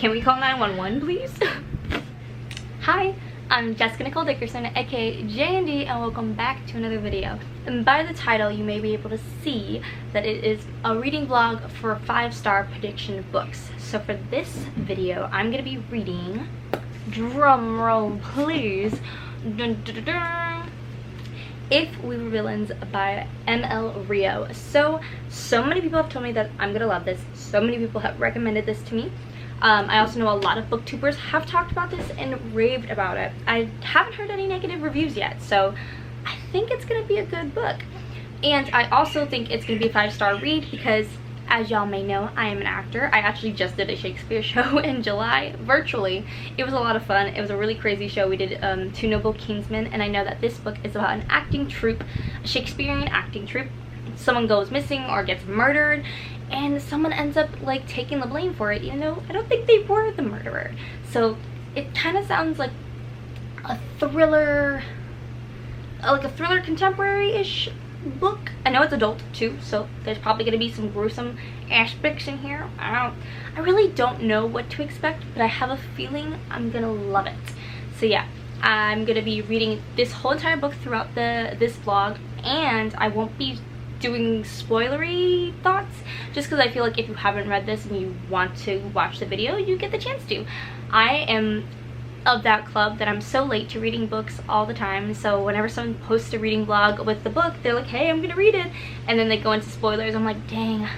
Can we call 911, please? Hi, I'm Jessica Nicole Dickerson, aka JND, and welcome back to another video. And by the title, you may be able to see that it is a reading vlog for 5-star prediction books. So for this video, I'm going to be reading, drum roll please, dun, dun, dun, dun, If We Were Villains by M.L. Rio. So many people have told me that I'm going to love this. So many people have recommended this to me. I also know a lot of booktubers have talked about this and raved about it. I haven't heard any negative reviews yet, so I think it's going to be a good book. And I also think it's going to be a 5-star read because, as y'all may know, I am an actor. I actually just did a Shakespeare show in July, virtually. It was a lot of fun. It was a really crazy show. We did Two Noble Kingsmen, and I know that this book is about an acting troupe, a Shakespearean acting troupe. Someone goes missing or gets murdered, and someone ends up like taking the blame for it, even though I don't think they were the murderer. So it kind of sounds like a thriller, contemporary-ish book. I know it's adult too, so there's probably going to be some gruesome aspects in here. I really don't know what to expect, but I have a feeling I'm gonna love it. So yeah, I'm gonna be reading this whole entire book throughout this vlog, and I won't be doing spoilery thoughts, just because I feel like if you haven't read this and you want to watch the video, you get the chance to. I am of that club that I'm so late to reading books all the time, so whenever someone posts a reading vlog with the book, they're like, hey, I'm gonna read it, and then they go into spoilers. I'm like, dang,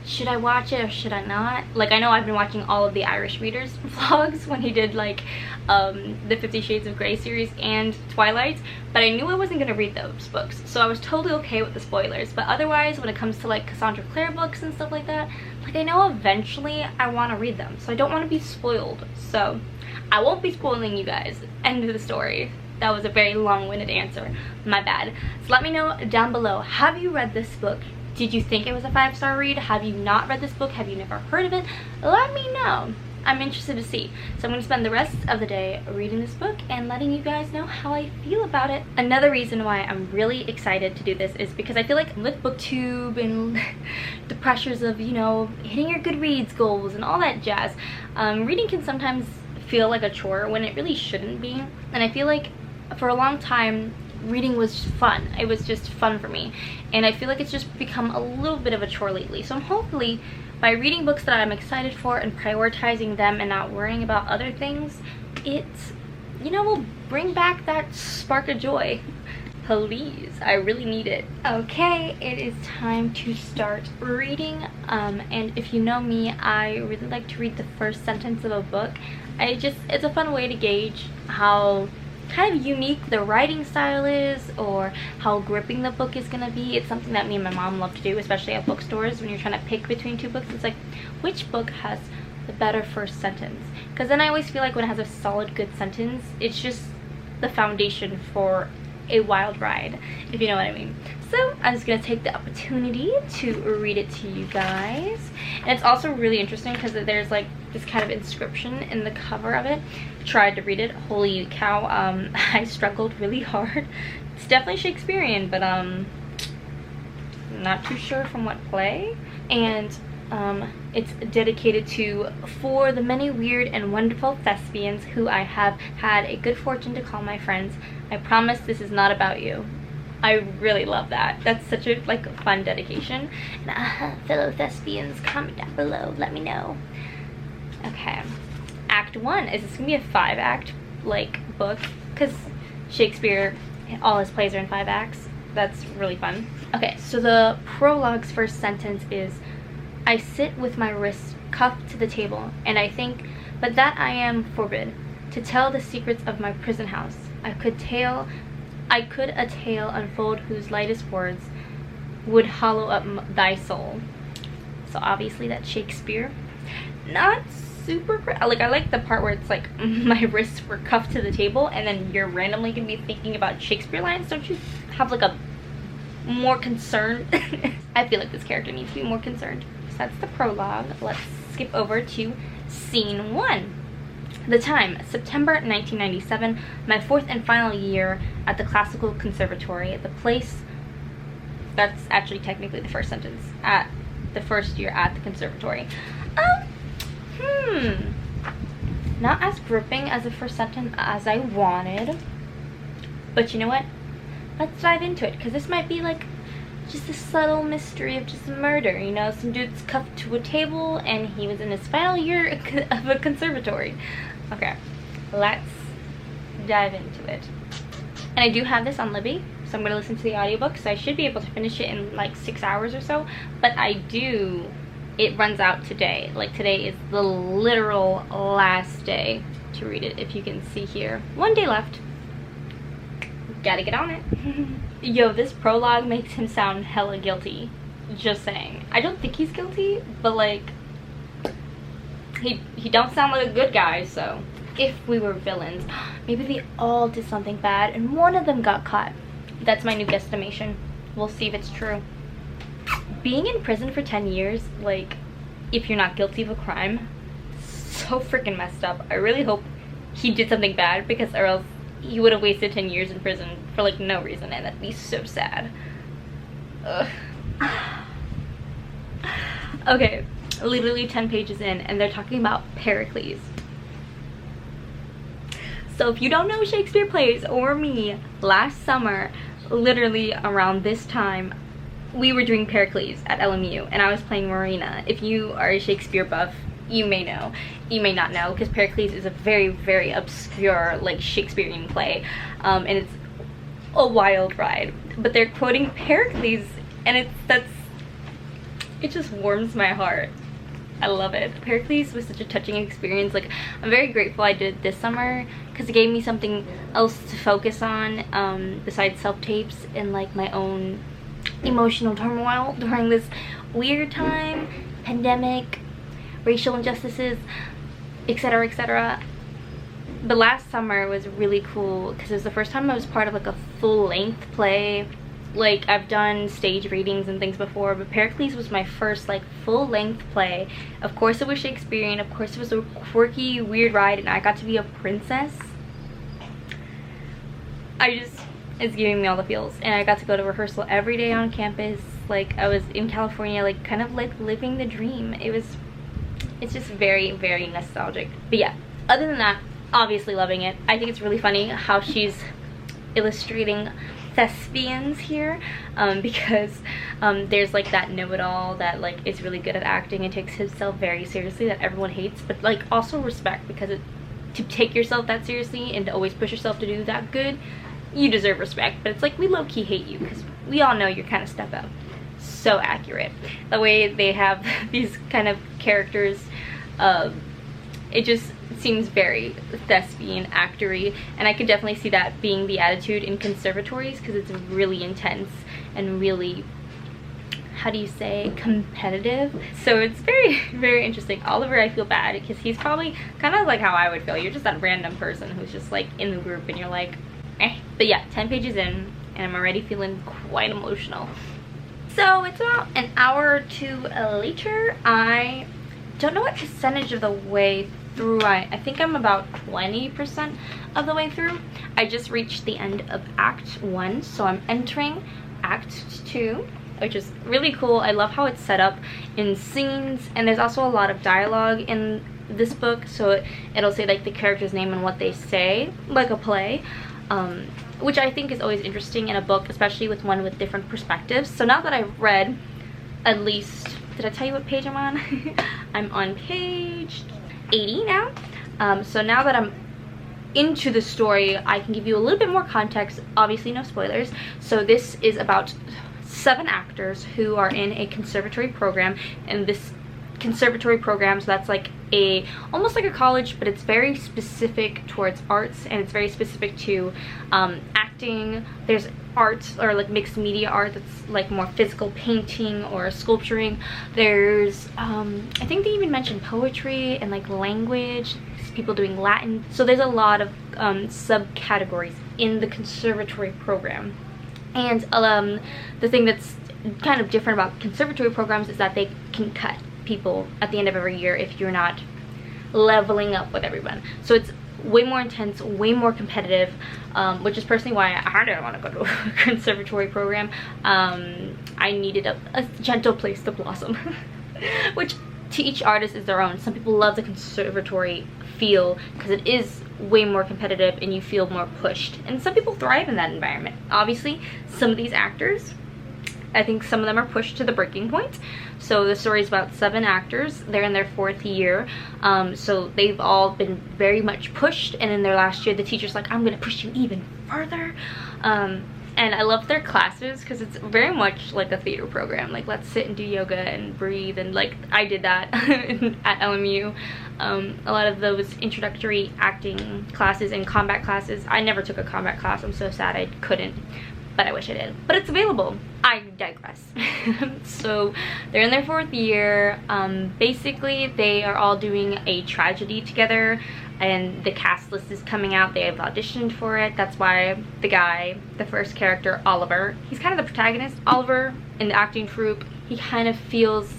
should I watch it or should I not? Like, I know I've been watching all of the Irish Readers vlogs when he did like the 50 Shades of Grey series and Twilight, but I knew I wasn't going to read those books, so I was totally okay with the spoilers. But otherwise, when it comes to like Cassandra Clare books and stuff like that, like, I know eventually I want to read them, so I don't want to be spoiled. So I won't be spoiling you guys. End of the story. That was a very long-winded answer, my bad. So let me know down below, have you read this book? Did you think it was a 5-star read? Have you not read this book? Have you never heard of it? Let me know. I'm interested to see. So I'm going to spend the rest of the day reading this book and letting you guys know how I feel about it. Another reason why I'm really excited to do this is because I feel like with Booktube and the pressures of, you know, hitting your Goodreads goals and all that jazz, reading can sometimes feel like a chore when it really shouldn't be. And I feel like for a long time, reading was fun. It was just fun for me, and I feel like it's just become a little bit of a chore lately. So I'm hopefully, by reading books that I'm excited for and prioritizing them and not worrying about other things, it, you know, will bring back that spark of joy. Please, I really need it. Okay, it is time to start reading, and if you know me, I really like to read the first sentence of a book. It's a fun way to gauge how kind of unique the writing style is, or how gripping the book is gonna be. It's something that me and my mom love to do, especially at bookstores when you're trying to pick between two books. It's like, which book has the better first sentence? Because then I always feel like when it has a solid good sentence, it's just the foundation for a wild ride, if you know what I mean. So I'm just gonna take the opportunity to read it to you guys. And it's also really interesting because there's like this kind of inscription in the cover of it. Tried to read it, holy cow, I struggled really hard. It's definitely Shakespearean, but not too sure from what play. And it's dedicated to for the many weird and wonderful Thespians who I have had a good fortune to call my friends. I promise this is not about you. I really love that. That's such a like fun dedication. And fellow Thespians, comment down below, let me know. Okay, Act 1. Is this gonna be a 5-act like book? Because Shakespeare, all his plays are in 5 acts. That's really fun. Okay, so the prologue's first sentence is, I sit with my wrists cuffed to the table, and I think, but that I am forbid to tell the secrets of my prison house. I could a tale unfold whose lightest words would hollow up thy soul. So obviously that's Shakespeare. Not super great. Like, I like the part where it's like my wrists were cuffed to the table, and then you're randomly gonna be thinking about Shakespeare lines. Don't you have like a more concerned? I feel like this character needs to be more concerned. So that's the prologue. Let's skip over to scene 1. The time, September 1997, my 4th and final year at the Classical Conservatory. The place, that's actually technically the first sentence, at the first year at the conservatory. Not as gripping as the first sentence as I wanted. But you know what? Let's dive into it, because this might be like just a subtle mystery of just murder. You know, some dude's cuffed to a table and he was in his final year of a conservatory. Okay, let's dive into it. And I do have this on Libby, so I'm going to listen to the audiobook, so I should be able to finish it in like 6 hours or so. But it runs out today. Like, today is the literal last day to read it, if you can see here. 1 day left. Gotta get on it. Yo, this prologue makes him sound hella guilty. Just saying. I don't think he's guilty, but like, he don't sound like a good guy, so. If we were villains, maybe they all did something bad and one of them got caught. That's my new guesstimation. We'll see if it's true. Being in prison for 10 years, like, if you're not guilty of a crime, so freaking messed up. I really hope he did something bad, because or else he would have wasted 10 years in prison for like no reason, and that'd be so sad. Ugh. Okay, literally 10 pages in and they're talking about Pericles. So if you don't know Shakespeare plays or me, last summer, literally around this time, we were doing Pericles at LMU and I was playing Marina. If you are a Shakespeare buff, you may know. You may not know, because Pericles is a very, very obscure, like, Shakespearean play, and it's a wild ride. But they're quoting Pericles, and it just warms my heart. I love it. Pericles was such a touching experience. Like, I'm very grateful I did it this summer, because it gave me something else to focus on, besides self-tapes and like my own emotional turmoil during this weird time, pandemic, racial injustices, etc, etc. But last summer was really cool because it was the first time I was part of like a full-length play. Like, I've done stage readings and things before, but Pericles was my first like full-length play. Of course it was Shakespearean, of course it was a quirky, weird ride, and I got to be a princess. It's giving me all the feels, and I got to go to rehearsal every day on campus. Like, I was in California, like, kind of like living the dream. It's just very, very nostalgic. But yeah, other than that, obviously loving it. I think it's really funny how she's illustrating Thespians here, because there's like that know-it-all that like is really good at acting and takes himself very seriously, that everyone hates, but like also respect, because to take yourself that seriously and to always push yourself to do that good, you deserve respect. But it's like, we low-key hate you because we all know you're kind of stuck up. So accurate. The way they have these kind of characters, it just seems very thespian actory, and I could definitely see that being the attitude in conservatories, because it's really intense and really, how do you say, competitive. So it's very, very interesting. Oliver, I feel bad because he's probably kind of like how I would feel. You're just that random person who's just like in the group and you're like, eh. But yeah, 10 pages in and I'm already feeling quite emotional. So it's about an hour or two later. I don't know what percentage of the way through. I think I'm about 20% of the way through. I just reached the end of Act 1, so I'm entering Act 2, which is really cool. I love how it's set up in scenes, and there's also a lot of dialogue in this book, so it'll say like the character's name and what they say, like a play, which I think is always interesting in a book, especially with one with different perspectives. So now that I've read at least, did I tell you what page I'm on? I'm on page 80 now. So now that I'm into the story, I can give you a little bit more context. Obviously no spoilers. So this is about 7 actors who are in a conservatory program, and this conservatory program, so that's like almost like a college, but it's very specific towards arts, and it's very specific to acting. There's art, or like mixed media art, that's like more physical painting or sculpturing. There's I think they even mentioned poetry and like language, people doing Latin. So there's a lot of subcategories in the conservatory program. And the thing that's kind of different about conservatory programs is that they can cut people at the end of every year if you're not leveling up with everyone. So it's way more intense, way more competitive, which is personally why I didn't want to go to a conservatory program. I needed a gentle place to blossom, which to each artist is their own. Some people love the conservatory feel because it is way more competitive and you feel more pushed, and some people thrive in that environment. Obviously, some of these actors, I think some of them are pushed to the breaking point. So the story is about 7 actors. They're in their 4th year, so they've all been very much pushed, and in their last year the teacher's like, I'm gonna push you even further. And I love their classes because it's very much like a theater program. Like, let's sit and do yoga and breathe, and like I did that at LMU. A lot of those introductory acting classes and combat classes. I never took a combat class. I'm so sad I couldn't, but I wish I did. But it's available. I digress. So they're in their 4th year. Basically, they are all doing a tragedy together, and the cast list is coming out. They have auditioned for it. That's why the guy, the first character, Oliver, he's kind of the protagonist. Oliver, in the acting troupe, he kind of feels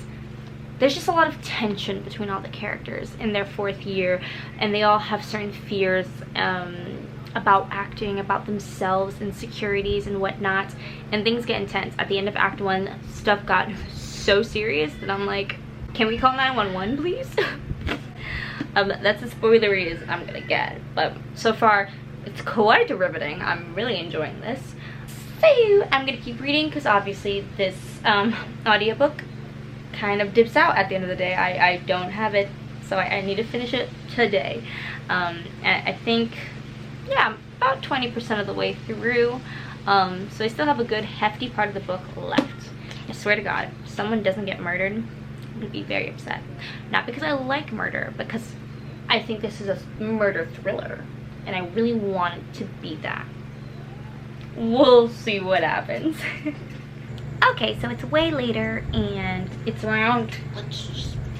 there's just a lot of tension between all the characters in their 4th year, and they all have certain fears about acting, about themselves, insecurities and whatnot, and things get intense. At the end of Act 1, stuff got so serious that I'm like, can we call 911 please? That's as spoilery as I'm gonna get, but so far it's quite riveting. I'm really enjoying this. So I'm gonna keep reading because obviously this audiobook kind of dips out at the end of the day. I don't have it, so I need to finish it today. I think, yeah, about 20% of the way through, so I still have a good hefty part of the book left. I swear to God, if someone doesn't get murdered, I'm gonna be very upset. Not because I like murder, because I think this is a murder thriller, and I really want it to be that. We'll see what happens. Okay, so it's way later, and it's around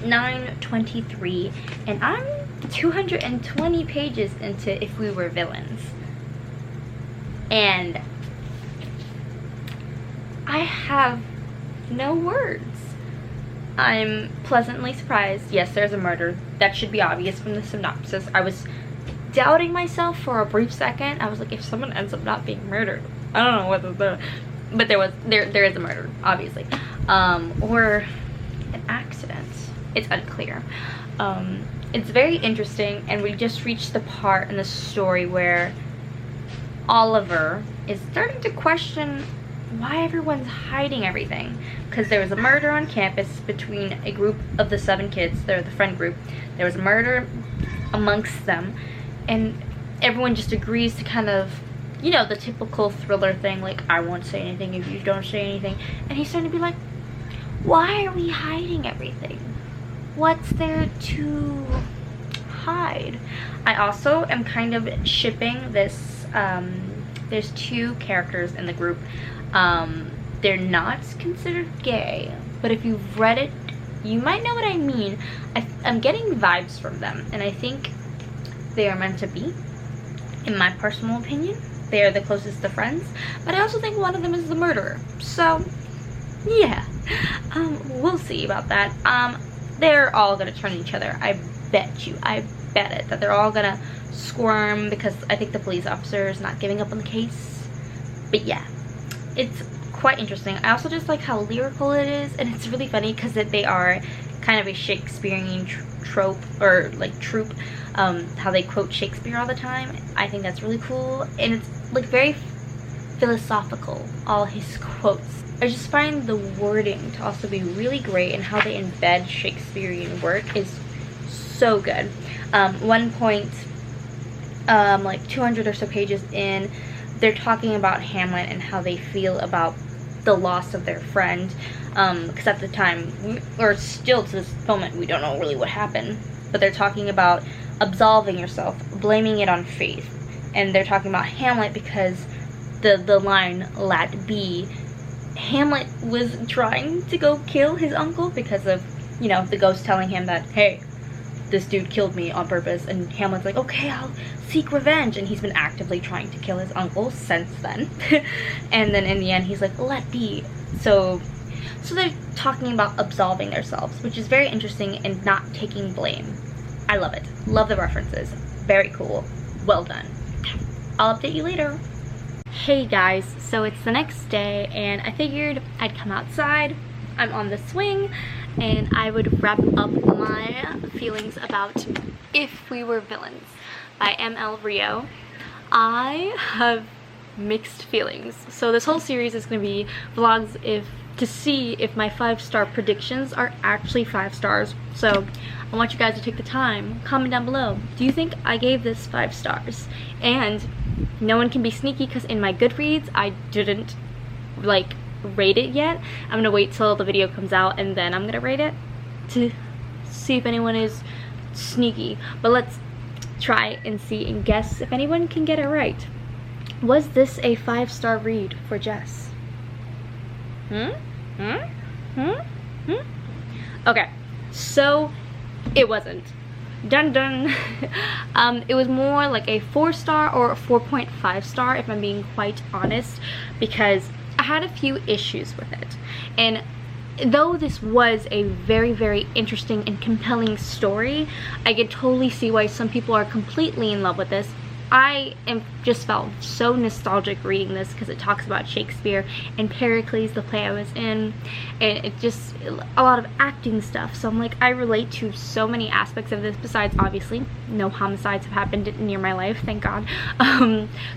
9:23, and I'm 220 pages into If We Were Villains, and I have no words. I'm pleasantly surprised. Yes, there's a murder. That should be obvious from the synopsis. I was doubting myself for a brief second. I was like, if someone ends up not being murdered, I don't know whether the, but there is a murder, obviously, or an accident. It's unclear. It's very interesting, and we just reached the part in the story where Oliver is starting to question why everyone's hiding everything, because there was a murder on campus between a group of the 7 kids. They're the friend group. There was a murder amongst them, and everyone just agrees to kind of, you know, the typical thriller thing, like, I won't say anything if you don't say anything. And he's starting to be like, why are we hiding everything? What's there to hide? I also am kind of shipping this, there's 2 characters in the group. They're not considered gay, but if you've read it, you might know what I mean. I'm getting vibes from them, and I think they are meant to be, in my personal opinion. They are the closest to friends, but I also think one of them is the murderer. So, yeah, we'll see about that. They're all gonna turn each other. I bet it, that they're all gonna squirm because I think the police officer is not giving up on the case. But yeah, it's quite interesting. I also just like how lyrical it is, and it's really funny because they are kind of a Shakespearean trope, or like troupe, how they quote Shakespeare all the time. I think that's really cool, and it's like very philosophical, all his quotes. I just find the wording to also be really great, and how they embed Shakespearean work is so good. One point, like 200 or so pages in, they're talking about Hamlet and how they feel about the loss of their friend, because at the time, or still to this moment, we don't know really what happened, but they're talking about absolving yourself, blaming it on fate, and they're talking about Hamlet because the line, "Let be," Hamlet was trying to go kill his uncle because of, you know, the ghost telling him that, hey, this dude killed me on purpose, and Hamlet's like, okay, I'll seek revenge, and he's been actively trying to kill his uncle since then. And then in the end, he's like, let be. So they're talking about absolving themselves, which is very interesting, and not taking blame. I love it. Love the references. Very cool. Well done. I'll update you later. Hey guys, so it's the next day, and I figured I'd come outside. I'm on the swing, and I would wrap up my feelings about If We Were Villains by ML Rio. I have mixed feelings. So this whole series is going to be vlogs to see if my 5-star predictions are actually 5 stars. So I want you guys to take the time, comment down below. Do you think I gave this 5 stars? And no one can be sneaky because in my Goodreads I didn't like rate it yet. I'm gonna wait till the video comes out and then I'm gonna rate it to see if anyone is sneaky. But let's try and see and guess if anyone can get it right. Was this a 5-star read for Jess? Okay, so it wasn't. Dun dun. It was more like a 4-star or a 4.5 star if I'm being quite honest, because I had a few issues with it. And though this was a very, very interesting and compelling story, I could totally see why some people are completely in love with this. I just felt so nostalgic reading this because it talks about Shakespeare and Pericles, the play I was in, and it just a lot of acting stuff. So I'm like, I relate to so many aspects of this. Besides, obviously, no homicides have happened near my life, thank God.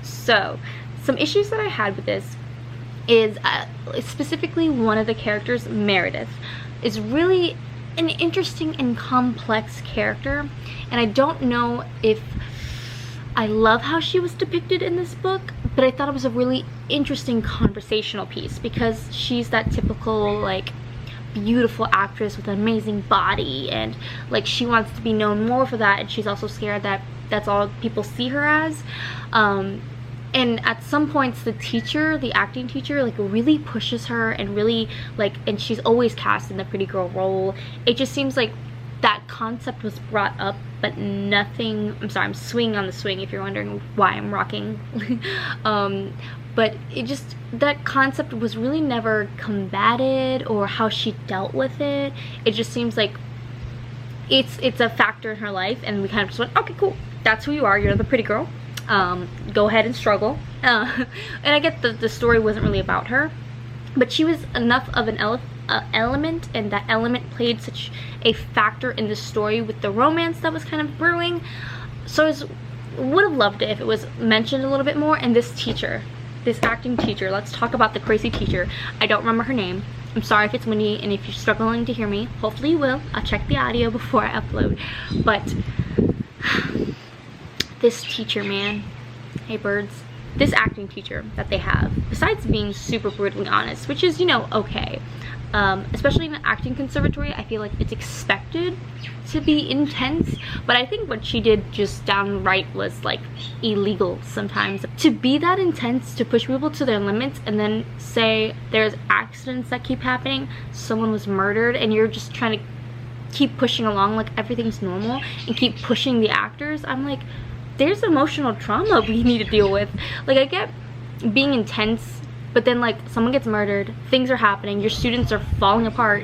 So some issues that I had with this is specifically one of the characters, Meredith, is really an interesting and complex character, and I don't know if I love how she was depicted in this book, but I thought it was a really interesting conversational piece because she's that typical like beautiful actress with an amazing body, and like she wants to be known more for that, and she's also scared that that's all people see her as. And at some points the teacher, the acting teacher, like really pushes her and really like, and she's always cast in the pretty girl role. It just seems like that concept was brought up, but nothing. I'm sorry, I'm swinging on the swing if you're wondering why I'm rocking. But it just, that concept was really never combated or how she dealt with it. It just seems like it's a factor in her life, and we kind of just went, okay, cool, that's who you are, you're the pretty girl. Go ahead and struggle. And I get the story wasn't really about her, but she was enough of an element, and that element played such a factor in the story with the romance that was kind of brewing. So I would have loved it if it was mentioned a little bit more. And this teacher, this acting teacher, let's talk about the crazy teacher. I don't remember her name. I'm sorry if it's windy and if you're struggling to hear me. Hopefully you will. I'll check the audio before I upload. But this teacher, man, hey birds, this acting teacher that they have, besides being super brutally honest, which is, you know, okay, especially in an acting conservatory, I feel like it's expected to be intense, but I think what she did just downright was like illegal sometimes. To be that intense, to push people to their limits, and then say there's accidents that keep happening, someone was murdered, and you're just trying to keep pushing along like everything's normal and keep pushing the actors. I'm like, there's emotional trauma we need to deal with. Like, I get being intense, but then like someone gets murdered, things are happening, your students are falling apart.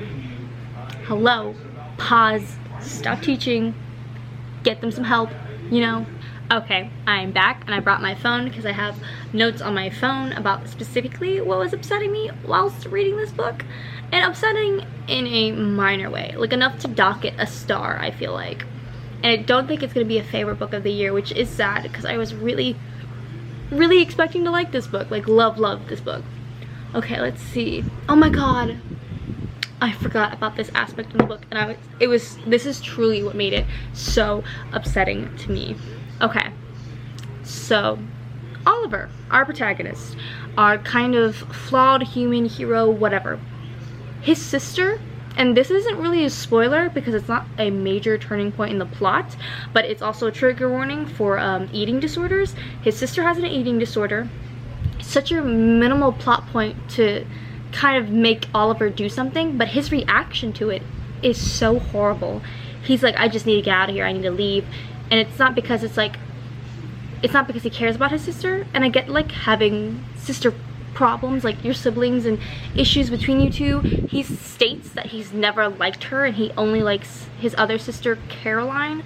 Hello, pause, stop teaching, get them some help, you know? Okay, I'm back, and I brought my phone because I have notes on my phone about specifically what was upsetting me whilst reading this book. And upsetting in a minor way, like enough to dock it a star, I feel like. And I don't think it's going to be a favorite book of the year, which is sad because I was really expecting to like this book, like love this book. Okay, let's see. Oh my god, I forgot about this aspect in the book, and this is truly what made it so upsetting to me. Okay, so Oliver, our protagonist, our kind of flawed human hero, whatever, his sister, and this isn't really a spoiler because it's not a major turning point in the plot, but it's also a trigger warning for eating disorders. His sister has an eating disorder. Such a minimal plot point to kind of make Oliver do something, but his reaction to it is so horrible. He's like, I just need to get out of here, I need to leave. And it's not because it's not because he cares about his sister. And I get like having sister problems, like your siblings and issues between you two. He states that he's never liked her and he only likes his other sister, Caroline,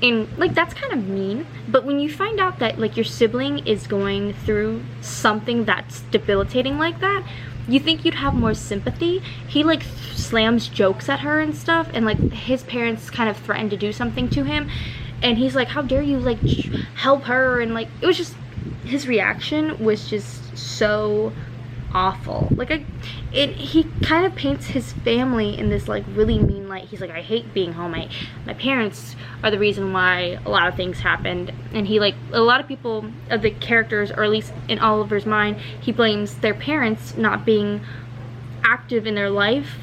and like that's kind of mean. But when you find out that like your sibling is going through something that's debilitating like that, you think you'd have more sympathy. He like slams jokes at her and stuff, and like his parents kind of threatened to do something to him, and he's like, how dare you like help her, and like it was just, his reaction was just so awful. Like he kind of paints his family in this like really mean light. He's like, I hate being home, my parents are the reason why a lot of things happened. And he like, a lot of people of the characters, or at least in Oliver's mind, he blames their parents not being active in their life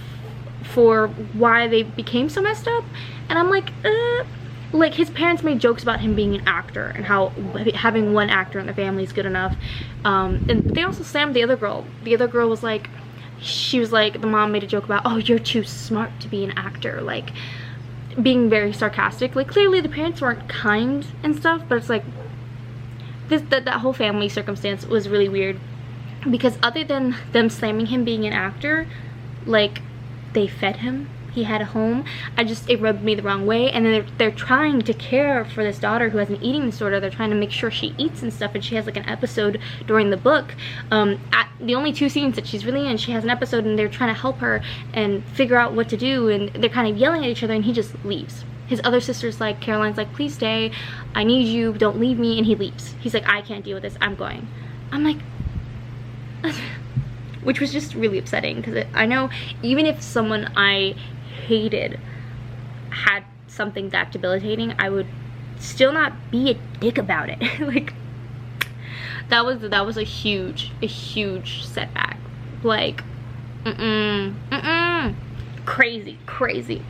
for why they became so messed up. And I'm like his parents made jokes about him being an actor and how having one actor in the family is good enough. And they also slammed the other girl. The other girl was like, she was like, the mom made a joke about, oh, you're too smart to be an actor, like being very sarcastic. Like clearly the parents weren't kind and stuff, but it's like that whole family circumstance was really weird, because other than them slamming him being an actor, like they fed him, he had a home. It rubbed me the wrong way. And then they're trying to care for this daughter who has an eating disorder. They're trying to make sure she eats and stuff, and she has like an episode during the book. At the only 2 scenes that she's really in, she has an episode, and they're trying to help her and figure out what to do, and they're kind of yelling at each other, and he just leaves. His other sister's like, Caroline's like, please stay, I need you, don't leave me, and he leaves. He's like, I can't deal with this, I'm going. I'm like, which was just really upsetting, because I know even if someone I hated had something that debilitating, I would still not be a dick about it. Like that was a huge setback. Like crazy.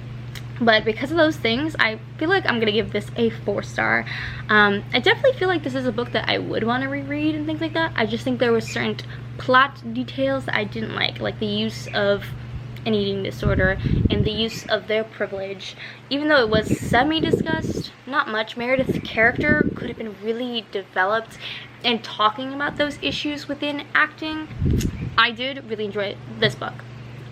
But because of those things, I feel like I'm gonna give this a 4-star. I definitely feel like this is a book that I would want to reread and things like that. I just think there were certain plot details that I didn't like the use of an eating disorder and the use of their privilege. Even though it was semi-discussed, not much. Meredith's character could have been really developed and talking about those issues within acting. I did really enjoy this book.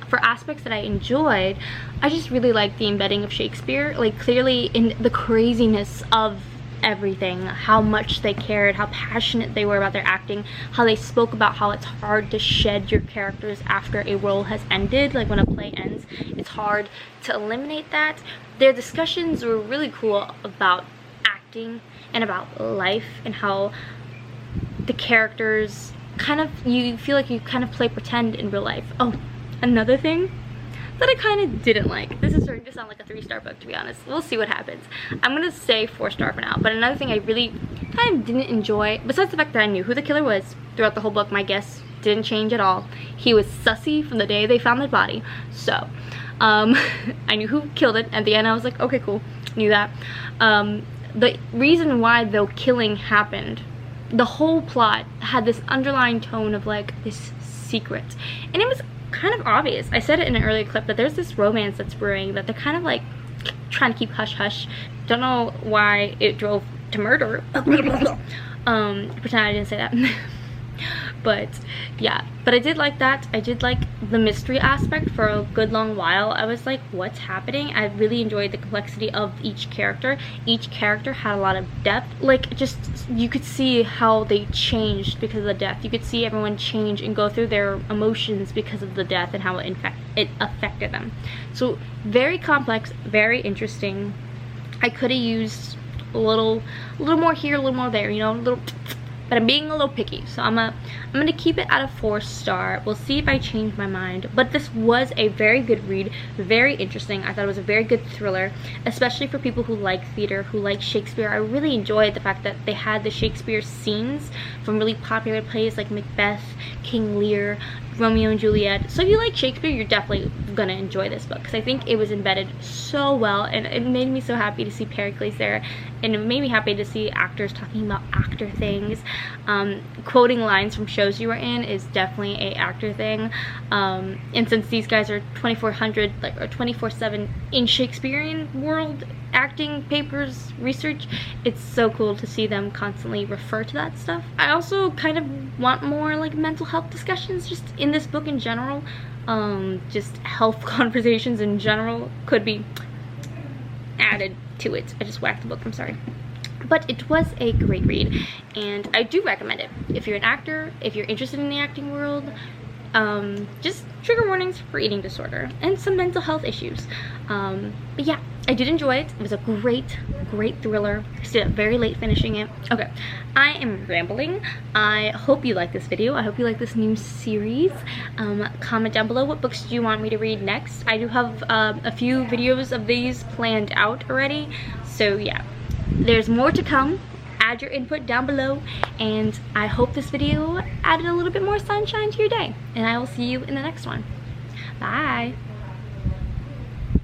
For aspects that I enjoyed, I just really liked the embedding of Shakespeare, like clearly in the craziness of everything, how much they cared, how passionate they were about their acting, how they spoke about how it's hard to shed your characters after a role has ended. Like when a play ends, it's hard to eliminate that. Their discussions were really cool about acting and about life, and how the characters kind of, you feel like you kind of play pretend in real life. Oh, another thing that I kind of didn't like. This is starting to sound like a 3-star book, to be honest. We'll see what happens. I'm gonna say 4-star for now. But another thing I really kind of didn't enjoy, besides the fact that I knew who the killer was throughout the whole book, my guess didn't change at all. He was sussy from the day they found the body. So, I knew who killed it. At the end, I was like, okay, cool, knew that. The reason why the killing happened, the whole plot had this underlying tone of like this secret, and it was kind of obvious. I said it in an earlier clip that there's this romance that's brewing that they're kind of like trying to keep hush hush. Don't know why it drove to murder. Pretend I didn't say that. But yeah, but I did like that. I did like the mystery aspect for a good long while. I was like, what's happening? I really enjoyed the complexity of each character. Each character had a lot of depth. Like, just, you could see how they changed because of the death. You could see everyone change and go through their emotions because of the death and how it affected them. So very complex, very interesting. I could have used a little more here, a little more there, you know, a little. But I'm being a little picky, so I'm gonna keep it at a 4-star. We'll see if I change my mind. But this was a very good read, very interesting. I thought it was a very good thriller, especially for people who like theater, who like Shakespeare. I really enjoyed the fact that they had the Shakespeare scenes from really popular plays like Macbeth, King Lear, Romeo and Juliet. So if you like Shakespeare, you're definitely gonna enjoy this book, because I think it was embedded so well, and it made me so happy to see Pericles there, and it made me happy to see actors talking about actor things. Quoting lines from shows you were in is definitely a actor thing, and since these guys are 2400 like or 24/7 in Shakespearean world acting papers research, it's so cool to see them constantly refer to that stuff. I also kind of want more like mental health discussions just in this book in general. Just health conversations in general could be added to it. I just whacked the book, I'm sorry. But it was a great read, and I do recommend it. If you're an actor, if you're interested in the acting world, just trigger warnings for eating disorder and some mental health issues. But yeah, I did enjoy it. It was a great thriller. I stayed up very late finishing it. Okay, I am rambling. I hope you like this video. I hope you like this new series. Comment down below what books do you want me to read next. I do have a few videos of these planned out already, so yeah, there's more to come. Add your input down below, and I hope this video added a little bit more sunshine to your day, and I will see you in the next one. Bye.